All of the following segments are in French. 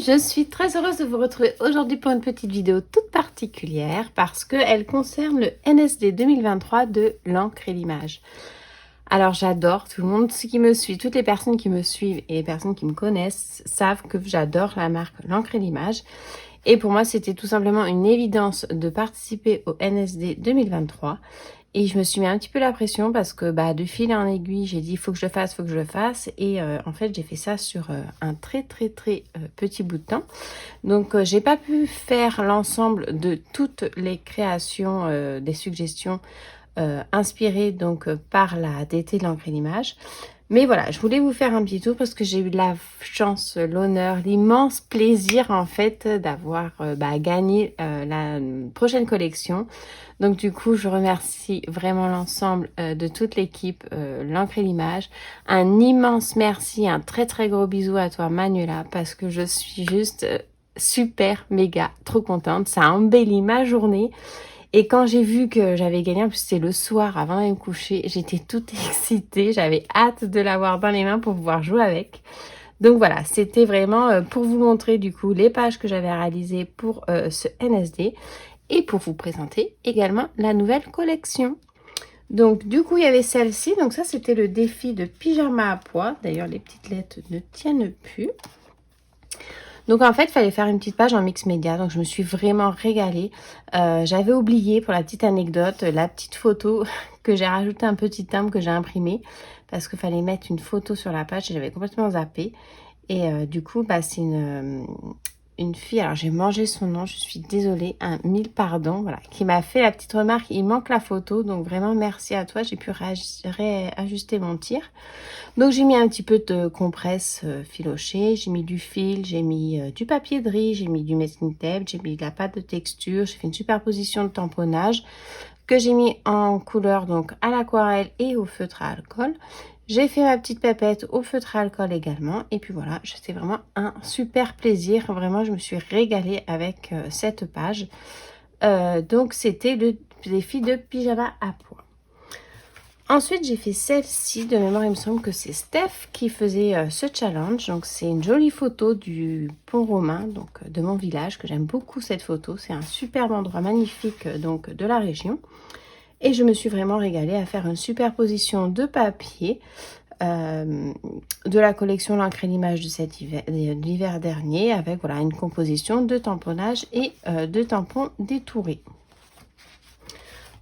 je suis très heureuse de vous retrouver aujourd'hui pour une petite vidéo toute particulière parce qu'elle concerne le NSD 2023 de l'encre et l'image. Alors j'adore, tout le monde qui me suit, toutes les personnes qui me suivent et les personnes qui me connaissent savent que j'adore la marque l'encre et l'image. Et pour moi, c'était tout simplement une évidence de participer au NSD 2023. Et je me suis mis un petit peu la pression parce que de fil en aiguille, j'ai dit il faut que je le fasse, il faut que je le fasse. Et en fait, j'ai fait ça sur un très petit bout de temps. Donc, j'ai pas pu faire l'ensemble de toutes les créations, des suggestions inspirées donc par la DT de l'encre et l'image. Mais voilà, je voulais vous faire un petit tour parce que j'ai eu la chance, l'honneur, l'immense plaisir en fait d'avoir gagné la prochaine collection. Donc du coup, je remercie vraiment l'ensemble de toute l'équipe, l'encre et l'image. Un immense merci, un très gros bisou à toi Manuela parce que je suis juste super, méga, trop contente. Ça embellit ma journée. Et quand j'ai vu que j'avais gagné, en plus c'était le soir avant d'aller me coucher, j'étais toute excitée, j'avais hâte de l'avoir dans les mains pour pouvoir jouer avec. Donc voilà, c'était vraiment pour vous montrer du coup les pages que j'avais réalisées pour ce NSD et pour vous présenter également la nouvelle collection. Donc du coup il y avait celle-ci, donc ça c'était le défi de pyjama à pois, d'ailleurs les petites lettres ne tiennent plus. Donc en fait, il fallait faire une petite page en mix média. Donc je me suis vraiment régalée. J'avais oublié, pour la petite anecdote, la petite photo que j'ai rajouté un petit timbre que j'ai imprimé. Parce qu'il fallait mettre une photo sur la page et j'avais complètement zappé. Et du coup, c'est une fille, alors j'ai mangé son nom, je suis désolée, un mille pardons, voilà, qui m'a fait la petite remarque, il manque la photo, donc vraiment merci à toi, j'ai pu réajuster mon tir. Donc j'ai mis un petit peu de compresse filoché, j'ai mis du fil, j'ai mis du papier de riz, j'ai mis du masking tape, j'ai mis de la pâte de texture, j'ai fait une superposition de tamponnage que j'ai mis en couleur donc à l'aquarelle et au feutre à alcool. J'ai fait ma petite pépette au feutre à alcool également. Et puis voilà, c'était vraiment un super plaisir. Vraiment, je me suis régalée avec cette page. Donc, c'était le défi de pyjama à pois. Ensuite, j'ai fait celle-ci. De mémoire, il me semble que c'est Steph qui faisait ce challenge. Donc, c'est une jolie photo du pont romain, donc de mon village, que j'aime beaucoup cette photo. C'est un superbe endroit magnifique donc de la région. Et je me suis vraiment régalée à faire une superposition de papier de la collection l'encre et l'image de l'hiver dernier avec voilà une composition de tamponnage et de tampons détourés.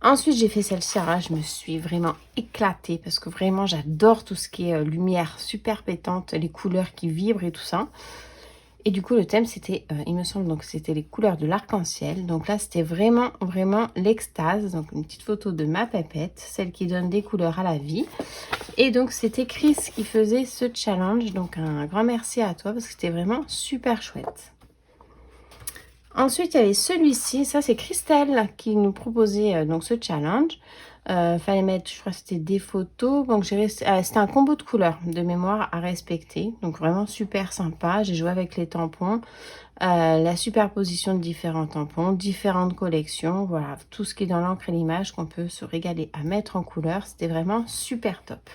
Ensuite, j'ai fait celle-ci. Alors là, je me suis vraiment éclatée parce que vraiment, j'adore tout ce qui est lumière super pétante, les couleurs qui vibrent et tout ça. Et du coup, le thème, c'était, il me semble, donc c'était les couleurs de l'arc-en-ciel. Donc là, c'était vraiment l'extase. Donc une petite photo de ma pépette, celle qui donne des couleurs à la vie. Et donc, c'était Chris qui faisait ce challenge. Donc un grand merci à toi parce que c'était vraiment super chouette. Ensuite, il y avait celui-ci. Ça, c'est Christelle qui nous proposait donc ce challenge. Fallait mettre, je crois que c'était des photos. Donc c'était un combo de couleurs de mémoire à respecter. Donc vraiment super sympa. J'ai joué avec les tampons, la superposition de différents tampons, différentes collections. Voilà, tout ce qui est dans l'encre et l'image qu'on peut se régaler à mettre en couleur. C'était vraiment super top.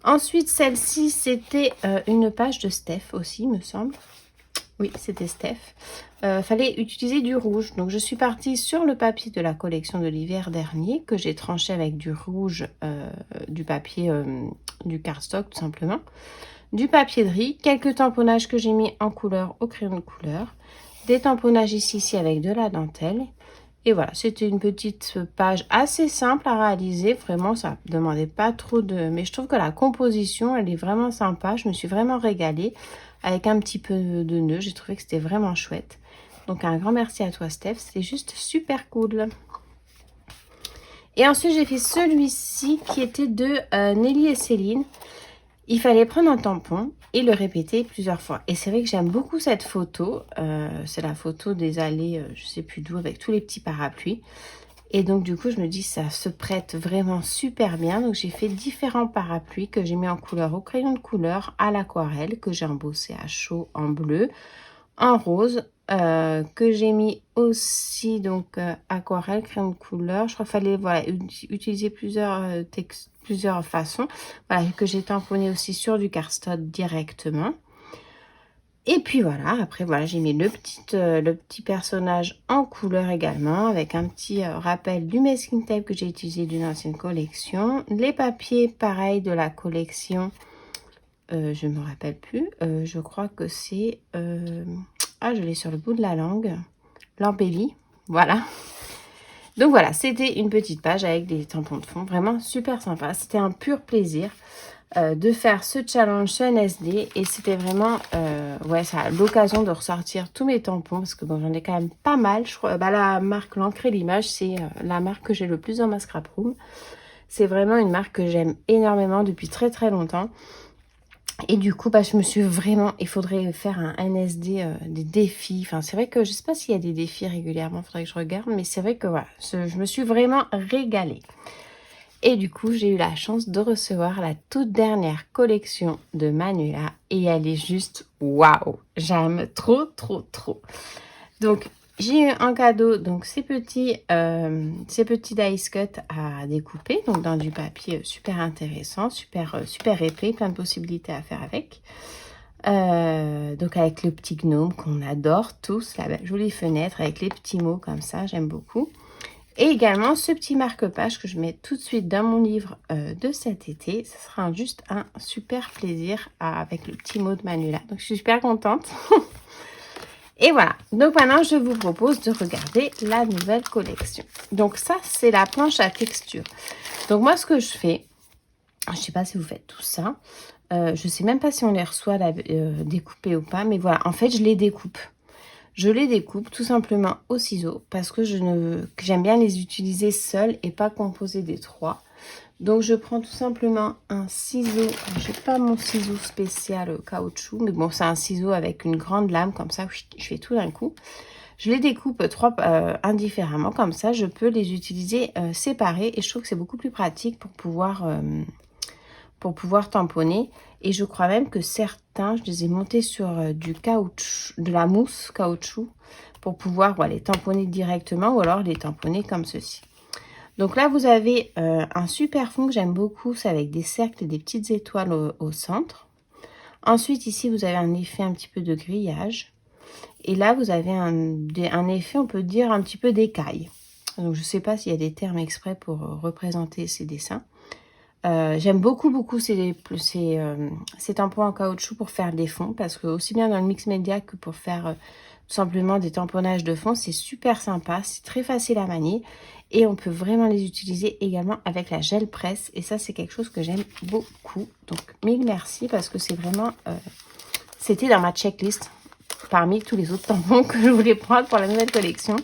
Ensuite, celle-ci, c'était une page de Steph aussi, me semble. Oui, c'était Steph. Fallait utiliser du rouge. Donc, je suis partie sur le papier de la collection de l'hiver dernier que j'ai tranché avec du rouge, du papier du cardstock tout simplement. Du papier de riz, quelques tamponnages que j'ai mis en couleur au crayon de couleur. Des tamponnages ici avec de la dentelle. Et voilà, c'était une petite page assez simple à réaliser. Vraiment, ça ne demandait pas trop de... Mais je trouve que la composition, elle est vraiment sympa. Je me suis vraiment régalée avec un petit peu de nœuds. J'ai trouvé que c'était vraiment chouette. Donc, un grand merci à toi, Steph. C'était juste super cool. Et ensuite, j'ai fait celui-ci qui était de Nelly et Céline. Il fallait prendre un tampon et le répéter plusieurs fois. Et c'est vrai que j'aime beaucoup cette photo. C'est la photo des allées, je sais plus d'où, avec tous les petits parapluies. Et donc, du coup, je me dis, ça se prête vraiment super bien. Donc, j'ai fait différents parapluies que j'ai mis en couleur au crayon de couleur, à l'aquarelle, que j'ai embossé à chaud en bleu, en rose, que j'ai mis aussi, donc, aquarelle, crayon de couleur. Je crois qu'il fallait, voilà, utiliser plusieurs façons. Voilà, que j'ai tamponné aussi sur du cardstock directement. Et puis voilà, après voilà, j'ai mis le petit personnage en couleur également, avec un petit rappel du masking tape que j'ai utilisé d'une ancienne collection. Les papiers, pareil, de la collection, je ne me rappelle plus, je crois que c'est... ah, je l'ai sur le bout de la langue. L'embellie, voilà. Donc voilà, c'était une petite page avec des tampons de fond, vraiment super sympa. C'était un pur plaisir de faire ce challenge sur NSD et c'était vraiment ouais, ça l'occasion de ressortir tous mes tampons parce que bon, j'en ai quand même pas mal. Je crois, bah, la marque L'Encre et l'Image, c'est la marque que j'ai le plus dans ma scrap room. C'est vraiment une marque que j'aime énormément depuis très très longtemps. Et du coup, bah, je me suis vraiment... Il faudrait faire un NSD, des défis. Enfin, c'est vrai que je sais pas s'il y a des défis régulièrement. Il faudrait que je regarde. Mais c'est vrai que voilà, je me suis vraiment régalée. Et du coup, j'ai eu la chance de recevoir la toute dernière collection de Manuela. Et elle est juste waouh. J'aime trop, trop, trop. Donc, j'ai eu en cadeau donc ces petits dice cut à découper, donc dans du papier super intéressant, super épais, plein de possibilités à faire avec. Donc avec le petit gnome qu'on adore tous, la belle jolie fenêtre avec les petits mots comme ça, j'aime beaucoup. Et également ce petit marque-page que je mets tout de suite dans mon livre de cet été. Ce sera juste un super plaisir avec le petit mot de Manuela. Donc je suis super contente. Et voilà, donc maintenant je vous propose de regarder la nouvelle collection. Donc ça c'est la planche à texture. Donc moi ce que je fais, je sais pas si vous faites tout ça, je sais même pas si on les reçoit découpés ou pas, mais voilà, en fait je les découpe. Je les découpe tout simplement au ciseau parce que j'aime bien les utiliser seuls et pas composer des trois. Donc je prends tout simplement un ciseau, je n'ai pas mon ciseau spécial caoutchouc, mais bon c'est un ciseau avec une grande lame comme ça, je fais tout d'un coup. Je les découpe indifféremment, comme ça je peux les utiliser séparés et je trouve que c'est beaucoup plus pratique pour pouvoir tamponner. Et je crois même que certains, je les ai montés sur du caoutchouc, de la mousse caoutchouc pour pouvoir les tamponner directement ou alors les tamponner comme ceci. Donc là, vous avez un super fond que j'aime beaucoup. C'est avec des cercles et des petites étoiles au centre. Ensuite, ici, vous avez un effet un petit peu de grillage. Et là, vous avez un effet, on peut dire, un petit peu d'écaille. Donc, je ne sais pas s'il y a des termes exprès pour représenter ces dessins. J'aime beaucoup ces tampons en caoutchouc pour faire des fonds. Parce que aussi bien dans le mix média que pour faire... tout simplement des tamponnages de fond, c'est super sympa, c'est très facile à manier et on peut vraiment les utiliser également avec la gel presse et ça c'est quelque chose que j'aime beaucoup. Donc mille merci parce que c'est vraiment, c'était dans ma checklist parmi tous les autres tampons que je voulais prendre pour la nouvelle collection.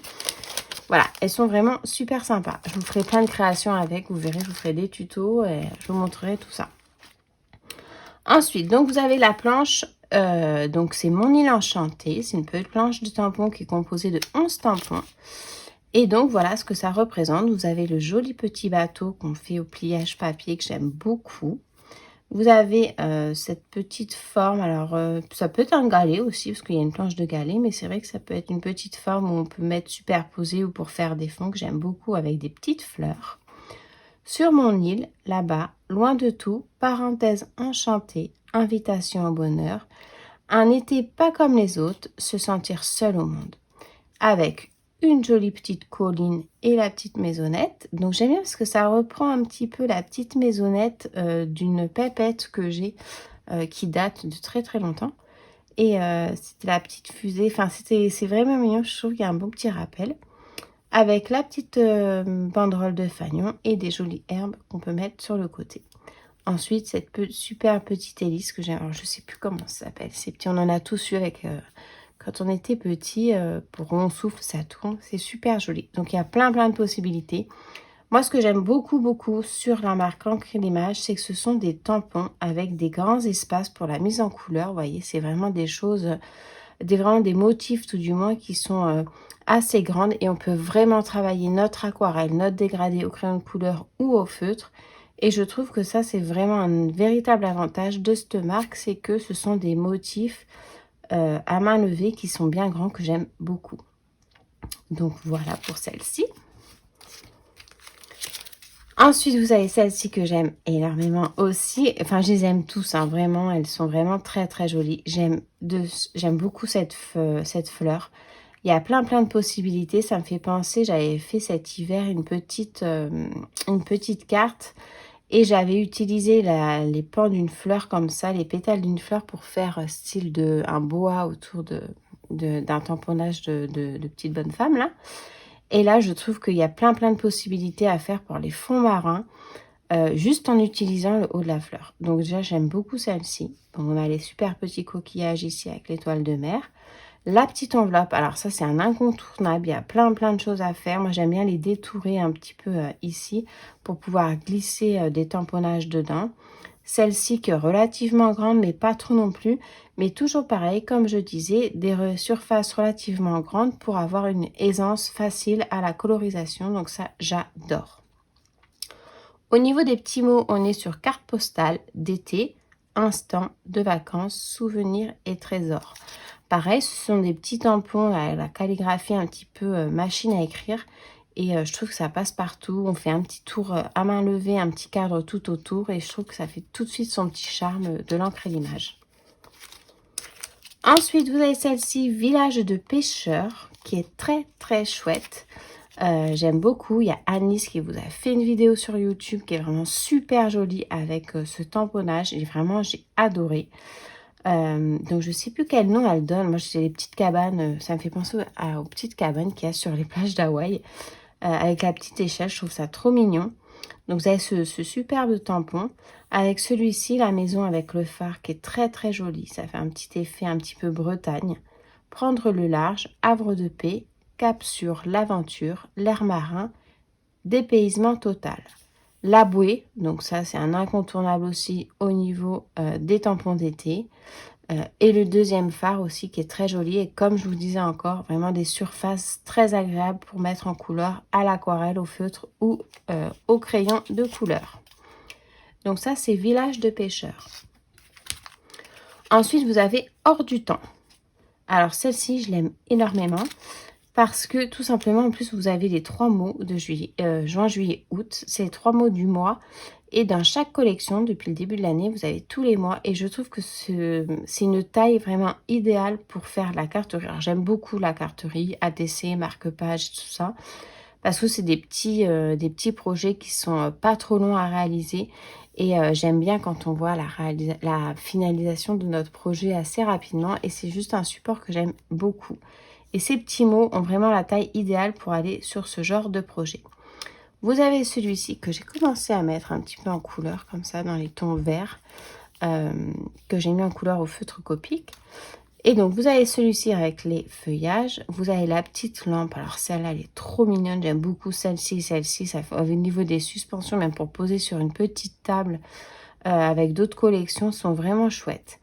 Voilà, elles sont vraiment super sympas. Je vous ferai plein de créations avec, vous verrez, je vous ferai des tutos et je vous montrerai tout ça. Ensuite, donc vous avez la planche, donc c'est Mon île enchantée. C'est une petite planche de tampons qui est composée de 11 tampons. Et donc voilà ce que ça représente. Vous avez le joli petit bateau qu'on fait au pliage papier que j'aime beaucoup. Vous avez cette petite forme, alors ça peut être un galet aussi parce qu'il y a une planche de galet, mais c'est vrai que ça peut être une petite forme où on peut mettre superposé ou pour faire des fonds que j'aime beaucoup avec des petites fleurs. Sur mon île, là-bas, loin de tout, parenthèse enchantée, invitation au bonheur, un été pas comme les autres, se sentir seul au monde. Avec une jolie petite colline et la petite maisonnette. Donc j'aime bien parce que ça reprend un petit peu la petite maisonnette d'une pépette que j'ai qui date de très très longtemps. Et c'était la petite fusée, enfin c'est vraiment mignon, je trouve qu'il y a un bon petit rappel. Avec la petite banderole de fanion et des jolies herbes qu'on peut mettre sur le côté. Ensuite, cette super petite hélice que j'ai, alors je sais plus comment ça s'appelle, ces petits, on en a tous eu avec, quand on était petit, pour on souffle, ça tourne, c'est super joli. Donc il y a plein de possibilités. Moi, ce que j'aime beaucoup sur la marque L'Encre et l'Image, c'est que ce sont des tampons avec des grands espaces pour la mise en couleur. Vous voyez, c'est vraiment des choses, vraiment des motifs tout du moins qui sont assez grandes et on peut vraiment travailler notre aquarelle, notre dégradé au crayon de couleur ou au feutre. Et je trouve que ça, c'est vraiment un véritable avantage de cette marque, c'est que ce sont des motifs à main levée qui sont bien grands, que j'aime beaucoup. Donc voilà pour celle-ci. Ensuite, vous avez celles-ci que j'aime énormément aussi. Enfin, je les aime tous, hein, vraiment. Elles sont vraiment très, très jolies. J'aime beaucoup cette fleur. Il y a plein, plein de possibilités. Ça me fait penser, j'avais fait cet hiver une petite carte. Et j'avais utilisé les pans d'une fleur comme ça, les pétales d'une fleur pour faire style un boa autour d'un tamponnage de petite bonne femme, là. Et là, je trouve qu'il y a plein de possibilités à faire pour les fonds marins, juste en utilisant le haut de la fleur. Donc déjà, j'aime beaucoup celle-ci. On a les super petits coquillages ici avec l'étoile de mer. La petite enveloppe, alors ça, c'est un incontournable. Il y a plein de choses à faire. Moi, j'aime bien les détourer un petit peu ici pour pouvoir glisser des tamponnages dedans. Celle-ci qui est relativement grande, mais pas trop non plus. Mais toujours pareil, comme je disais, des surfaces relativement grandes pour avoir une aisance facile à la colorisation. Donc ça, j'adore. Au niveau des petits mots, on est sur carte postale d'été, instant, de vacances, souvenirs et trésors. Pareil, ce sont des petits tampons à la calligraphie un petit peu machine à écrire. Et je trouve que ça passe partout. On fait un petit tour à main levée, un petit cadre tout autour. Et je trouve que ça fait tout de suite son petit charme de l'encre et l'image. Ensuite, vous avez celle-ci, Village de pêcheurs, qui est très chouette. J'aime beaucoup. Il y a Anis qui vous a fait une vidéo sur YouTube qui est vraiment super jolie avec ce tamponnage. Et vraiment, j'ai adoré. Donc, je sais plus quel nom elle donne. Moi, j'ai les petites cabanes. Ça me fait penser aux petites cabanes qu'il y a sur les plages d'Hawaï. Avec la petite échelle, je trouve ça trop mignon. Donc vous avez ce superbe tampon. Avec celui-ci, la maison avec le phare qui est très joli. Ça fait un petit effet un petit peu Bretagne. Prendre le large, havre de paix, cap sur l'aventure, l'air marin, dépaysement total. La bouée, donc ça c'est un incontournable aussi au niveau des tampons d'été. Et le deuxième phare aussi qui est très joli. Et comme je vous disais encore, vraiment des surfaces très agréables pour mettre en couleur à l'aquarelle, au feutre ou au crayon de couleur. Donc ça, c'est Village de pêcheurs. Ensuite, vous avez Hors du temps. Alors celle-ci, je l'aime énormément. Parce que tout simplement, en plus, vous avez les 3 mots de juin, juillet, août. C'est les 3 mots du mois. Et dans chaque collection, depuis le début de l'année, vous avez tous les mois. Et je trouve que c'est une taille vraiment idéale pour faire la carterie. Alors, j'aime beaucoup la carterie, ATC, marque-page, tout ça. Parce que c'est des petits projets qui sont pas trop longs à réaliser. Et j'aime bien quand on voit la finalisation de notre projet assez rapidement. Et c'est juste un support que j'aime beaucoup. Et ces petits mots ont vraiment la taille idéale pour aller sur ce genre de projet. Vous avez celui-ci que j'ai commencé à mettre un petit peu en couleur, comme ça, dans les tons verts, que j'ai mis en couleur au feutre Copic. Et donc, vous avez celui-ci avec les feuillages. Vous avez la petite lampe. Alors, celle-là, elle est trop mignonne. J'aime beaucoup celle-ci. Celle-ci, ça fait au niveau des suspensions, même pour poser sur une petite table avec d'autres collections, sont vraiment chouettes.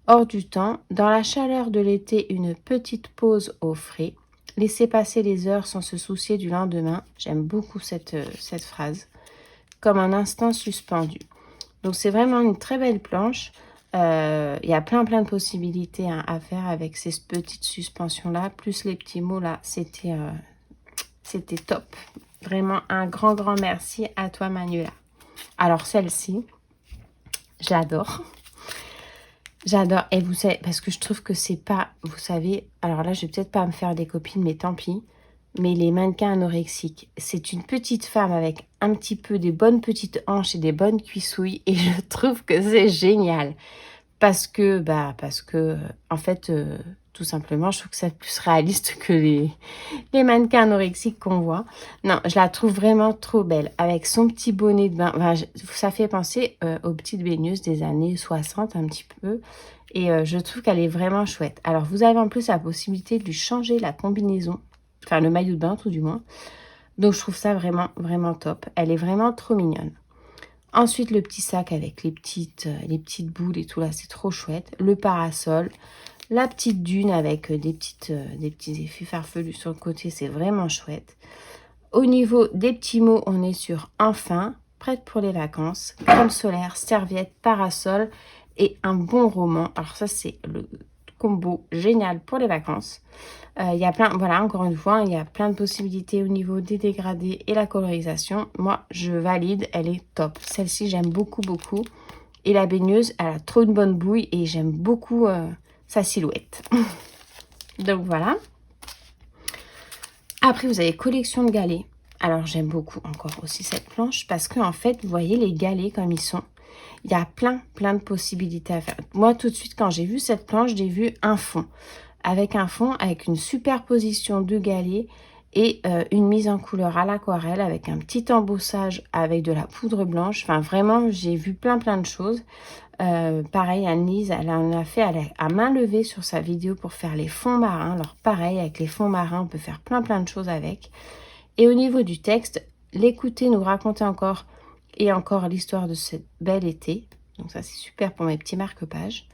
Hors du temps, dans la chaleur de l'été, une petite pause au frais. Laisser passer les heures sans se soucier du lendemain. J'aime beaucoup cette phrase. Comme un instant suspendu. Donc, c'est vraiment une très belle planche. Il y a plein de possibilités à faire avec ces petites suspensions-là. Plus les petits mots, là, c'était top. Vraiment, un grand merci à toi, Manuela. Alors, celle-ci, j'adore. J'adore. Et vous savez, parce que je trouve que c'est pas, vous savez, alors là, je vais peut-être pas me faire des copines, mais tant pis. Mais les mannequins anorexiques, c'est une petite femme avec un petit peu des bonnes petites hanches et des bonnes cuissouilles. Et je trouve que c'est génial. Parce que, en fait, tout simplement, je trouve que c'est plus réaliste que les mannequins anorexiques qu'on voit. Non, je la trouve vraiment trop belle. Avec son petit bonnet de bain. Enfin, ça fait penser aux petites baigneuses des années 60 un petit peu. Et je trouve qu'elle est vraiment chouette. Alors, vous avez en plus la possibilité de lui changer la combinaison. Enfin, le maillot de bain, tout du moins. Donc, je trouve ça vraiment top. Elle est vraiment trop mignonne. Ensuite, le petit sac avec les petites boules et tout là, c'est trop chouette. Le parasol. La petite dune avec des petits effets farfelus sur le côté, c'est vraiment chouette. Au niveau des petits mots, on est sur enfin, prête pour les vacances, crème solaire, serviette, parasol et un bon roman. Alors ça, c'est le combo génial pour les vacances. Il y a plein, voilà, encore une fois, il y a plein de possibilités au niveau des dégradés et la colorisation. Moi, je valide, elle est top. Celle-ci, j'aime beaucoup, beaucoup. Et la baigneuse, elle a trop une bonne bouille et j'aime beaucoup sa silhouette. Donc voilà. Après, vous avez collection de galets. Alors, j'aime beaucoup encore aussi cette planche parce que en fait, vous voyez les galets comme ils sont. Il y a plein de possibilités à faire. Moi, tout de suite, quand j'ai vu cette planche, j'ai vu un fond. Avec un fond, avec une superposition de galets et une mise en couleur à l'aquarelle avec un petit embossage avec de la poudre blanche. Enfin, vraiment, j'ai vu plein de choses. Pareil, Anne-Lise, elle en a fait à main levée sur sa vidéo pour faire les fonds marins. Alors, pareil, avec les fonds marins, on peut faire plein de choses avec. Et au niveau du texte, l'écouter nous raconter encore et encore l'histoire de ce bel été. Donc ça, c'est super pour mes petits marque-pages.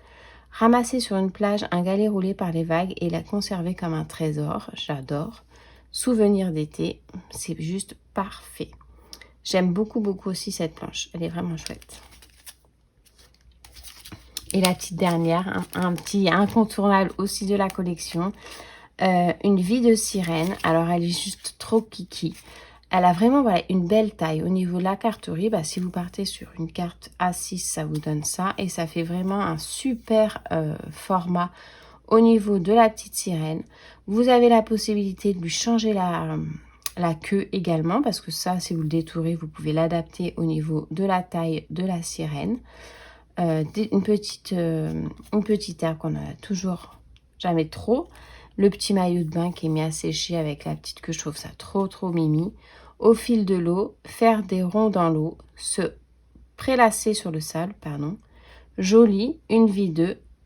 Ramasser sur une plage un galet roulé par les vagues et la conserver comme un trésor. J'adore. Souvenir d'été, c'est juste parfait. J'aime beaucoup aussi cette planche. Elle est vraiment chouette. Et la petite dernière, un petit incontournable aussi de la collection. Une vie de sirène. Alors, elle est juste trop kiki. Elle a vraiment voilà, une belle taille. Au niveau de la carterie, bah, si vous partez sur une carte A6, ça vous donne ça. Et ça fait vraiment un super format au niveau de la petite sirène. Vous avez la possibilité de lui changer la queue également. Parce que ça, si vous le détourez, vous pouvez l'adapter au niveau de la taille de la sirène. Une petite herbe qu'on a toujours jamais trop. Le petit maillot de bain qui est mis à sécher avec la petite queue, je trouve ça trop mimi. Au fil de l'eau, faire des ronds dans l'eau, se prélasser sur le sable, pardon. Joli, une vie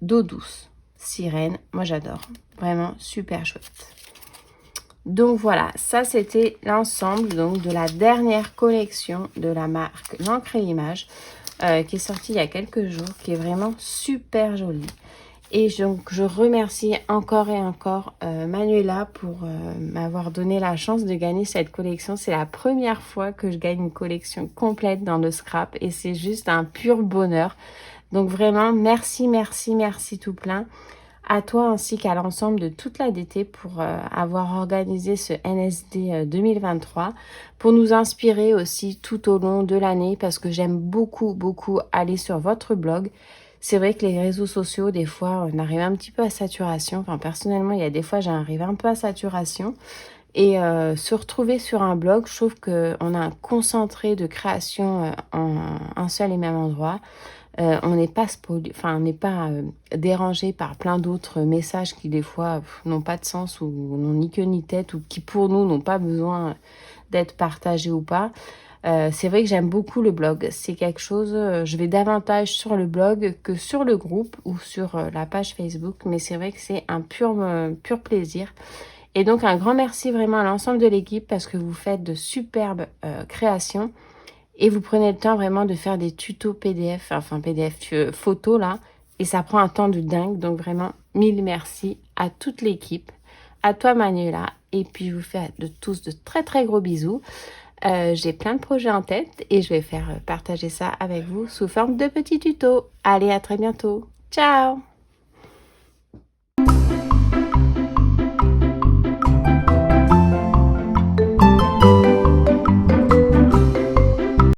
d'eau douce. Sirène, moi j'adore. Vraiment super chouette. Donc voilà, ça c'était l'ensemble donc de la dernière collection de la marque L'Encre et l'Image qui est sortie il y a quelques jours, qui est vraiment super jolie. Et donc, je remercie encore et encore Manuela pour m'avoir donné la chance de gagner cette collection. C'est la première fois que je gagne une collection complète dans le scrap et c'est juste un pur bonheur. Donc vraiment, merci tout plein à toi ainsi qu'à l'ensemble de toute la DT pour avoir organisé ce NSD 2023, pour nous inspirer aussi tout au long de l'année parce que j'aime beaucoup aller sur votre blog. C'est vrai que les réseaux sociaux, des fois, on arrive un petit peu à saturation. Enfin, personnellement, il y a des fois, j'arrive un peu à saturation. Et se retrouver sur un blog, je trouve qu'on a un concentré de création en un seul et même endroit. On n'est pas dérangé par plein d'autres messages qui, des fois, n'ont pas de sens ou n'ont ni queue ni tête ou qui, pour nous, n'ont pas besoin d'être partagés ou pas. C'est vrai que j'aime beaucoup le blog. C'est quelque chose, je vais davantage sur le blog que sur le groupe ou sur la page Facebook. Mais c'est vrai que c'est un pur plaisir. Et donc, un grand merci vraiment à l'ensemble de l'équipe parce que vous faites de superbes créations. Et vous prenez le temps vraiment de faire des tutos PDF, enfin PDF photos là. Et ça prend un temps de dingue. Donc vraiment, mille merci à toute l'équipe. À toi Manuela. Et puis je vous fais de tous de très gros bisous. J'ai plein de projets en tête et je vais faire partager ça avec vous sous forme de petits tutos. Allez, à très bientôt. Ciao!